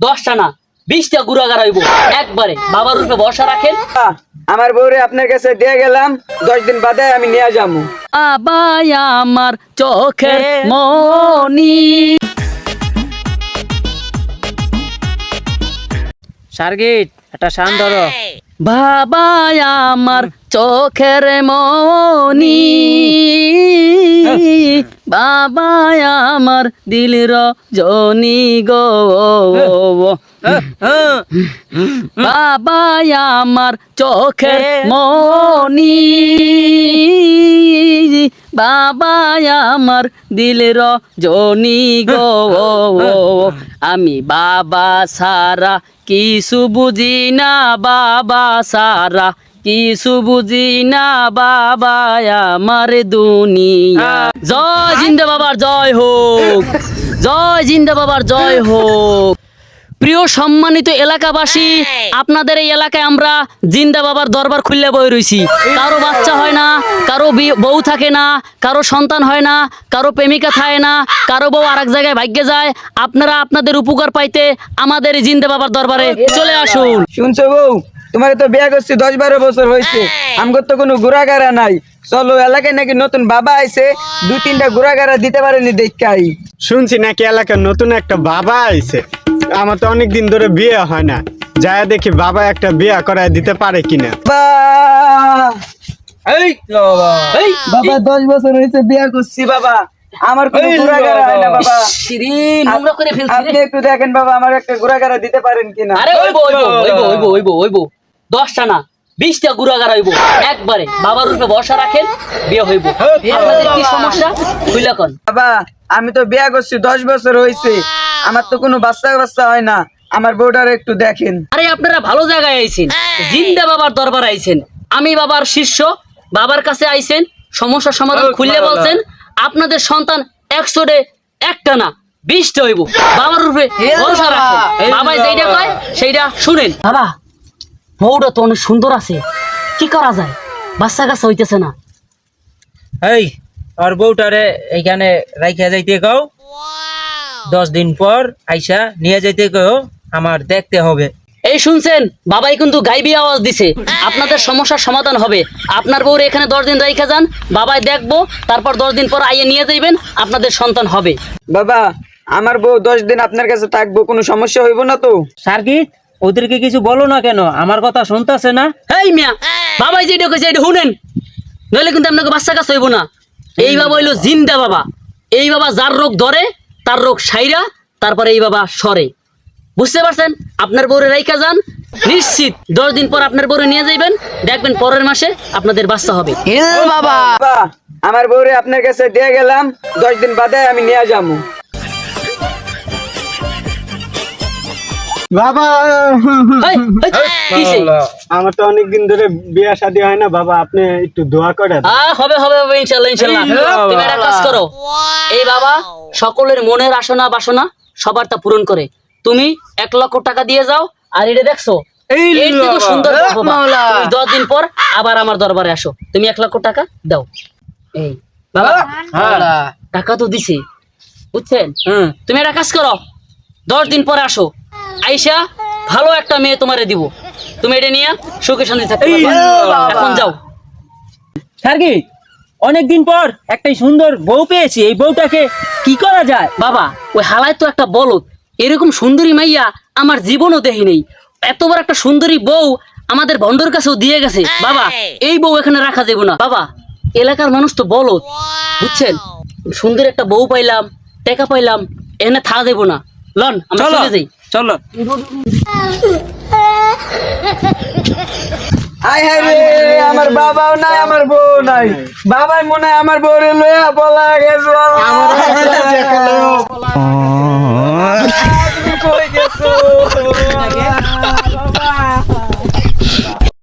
10টা না 20টা গুড়াগার হইব একবারে। বাবার রূপে ভরসা রাখেন। আমার বউরে আপনার কাছে দিয়ে গেলাম, 10 দিন বাদে আমি নিয়ে যাবো। আবাই আমার চোখের মনি। সার্গিট একটা শান ধরো। বাবা আমার চোখের মনি, বাবা আমার দিলর জনি গো, বাবা আমার চোখের মনি, বাবা আমার দিলর জনি গো। আমি বাবা সারা কিছু বুঝি না, বাবা সারা কিছু বুঝি না, বাবা আমার দুনিয়া। জয় জিন্দা বাবার জয় হোক, জয় জিন্দা বাবার জয় হোক। প্রিয় সম্মানিত এলাকাবাসী, আপনাদের এই এলাকায় আমরা জিন্দা বাবার দরবার খুললে বই রইছি। কারো বাচ্চা হয় না, কারো বউ থাকে না, কারো সন্তান হয় না, কারো প্রেমিকা থাকে না, কারো বউ আরেক জায়গায় ভাগ্যে যায়। আপনারা আপনাদের উপকার পাইতে আমাদের এই জিন্দা বাবার দরবারে চলে আসুন। শুনছো বউ, তোমার তো বিয়ে করছি 10-12 বছর হয়েছে, আমার তো কোনো ঘোরাঘাড়া নাই। চলো, এলাকায় নাকি নতুন বাবা আইছে, 2-3টা ঘোরাঘাড়া দিতে পারেনি দেখাই। শুনছি নাকি এলাকার নতুন একটা বাবা আইছে। আমার তো অনেকদিন ধরে বিয়ে হয় না, যায় দেখি বাবা একটা বিয়ে করায় দিতে পারে কিনা। বাবা 10 বছর হয়েছে বিয়ে করছি বাবা, আমার কোনো ঘোরাঘাড়া হয় না বাবা। নোংরা করে ফেলছি রে। আপনি একটু দেখেন বাবা, আমার একটা ঘোরাঘাড়া দিতে পারেন কিনা। আরে হইব 10টা না 20টা গুড়াগার হইব একবারে। বাবার রূপে ভরসা রাখেন, বিয়ে হইব। আপনাদের কি সমস্যা বুঝলা কোন? বাবা আমি তো বিয়ে করছি 10 বছর হয়েছে, আমার তো কোনো বাচ্চা হয় না, আমার বউটার একটু দেখেন। আরে আপনারা ভালো জায়গায় আইছেন, জিন্দা বাবার দরবার আইছেন। আমি বাবার শিষ্য, বাবার কাছে আইছেন, সমস্যার সমাধান খুললে বলছেন। আপনাদের সন্তান 100-এ 1টা না 20টা হইব। বাবার রূপে ভরসা রাখেন, বাবা যেইটা কয় সেইটা শুনেন। বাবা বউটা তো অনেক সুন্দর আছে, কি করা যায়? বাচ্চা কাছে হইতেছে না। এই আর বউটারে এইখানে রাইখা যাইতে কও, 10 দিন পর আইসা নিয়ে যাইতে কও, আমার দেখতে হবে। এই শুনছেন, বাবাই কিন্তু গাইবি আওয়াজ দিছে। আপনাদের সমস্যার সমাধান হবে। আপনার বউর এখানে 10 দিন রাইখা যান, বাবাই দেখবো, তারপর 10 দিন পর আইয়ে নিয়ে যাইবেন, আপনাদের সন্তান হবে। বাবা আমার বউ 10 দিন আপনার কাছে থাকবো, কোনো সমস্যা হইব না তো? সার্গিট ওদেরকে কিছু বলো না কেন, আমার কথা শুনতেছে না। এই মিয়া, বাবাই যেটা কইছে এটা শুনেন, নইলে কিন্তু আপনাকে বাচ্চা কাছে হইব না। এই বাবা হইলো জিন্দা বাবা। এই বাবা যার রোগ ধরে তার রোগ সাইরা তারপরে এই বাবা সরে। বুঝতে পারছেন? আপনার বউরে রাইখা যান, নিশ্চিত 10 দিন পর আপনার বউরে নিয়ে যাইবেন, দেখবেন পরের মাসে আপনাদের বাচ্চা হবে। বাবা আমার বউরে আপনার কাছে দিয়ে গেলাম, 10 দিন বাদে আমি নিয়ে যাবো। বাবা এই, এই, কিসে? আমার তো অনেকদিন ধরে বিয়ে শাদী হয় না, বাবা আপনি একটু দোয়া করেন। হবে ইনশাল্লাহ ইনশাল্লাহ। তুমি একটা কাজ করো, এই বাবা সকলের মনের আশা বাসনা সবার তা পূরণ করে। তুমি 1 লক্ষ টাকা দিয়ে যাও, আর এটা দেখছো এর থেকে সুন্দর বাবা, তুমি 10 দিন পর আবার আমার দরবারে আসো। তুমি 1 লক্ষ টাকা দাও। এই বাবা টাকা তো দিছি, বুঝছেন? তুমি একটা কাজ করো, 10 দিন পরে আসো, আইসা ভালো একটা মেয়ে তোমারে দিব, তুমি এটা নিয়ে সুখে শান্তি থাকতে পারবা। এখন যাও। সার্গিট অনেকদিন পর একটা সুন্দর বউ পেয়েছি, এই বউটাকে কি করা যায়? বাবা ওই হালায় তো একটা বলদ, এরকম সুন্দরী মাইয়া আমার জীবনও দেখি নেই। এত বড় একটা সুন্দরী বউ আমাদের ভন্ডর কাছেও দিয়ে গেছে। বাবা এই বউ এখানে রাখা যাবে না। বাবা এলাকার মানুষ তো বলদ, বুঝছেন? সুন্দর একটা বউ পাইলাম, টাকা পাইলাম, এখানে থাকা যাবো না। লন আমরা চলে যাই। চলো। হায় হায় রে, আমার বাবাও নাই, আমার বউ নাই। বাবাই মনে হয় আমার বউরে লইয়া পলা গেছে।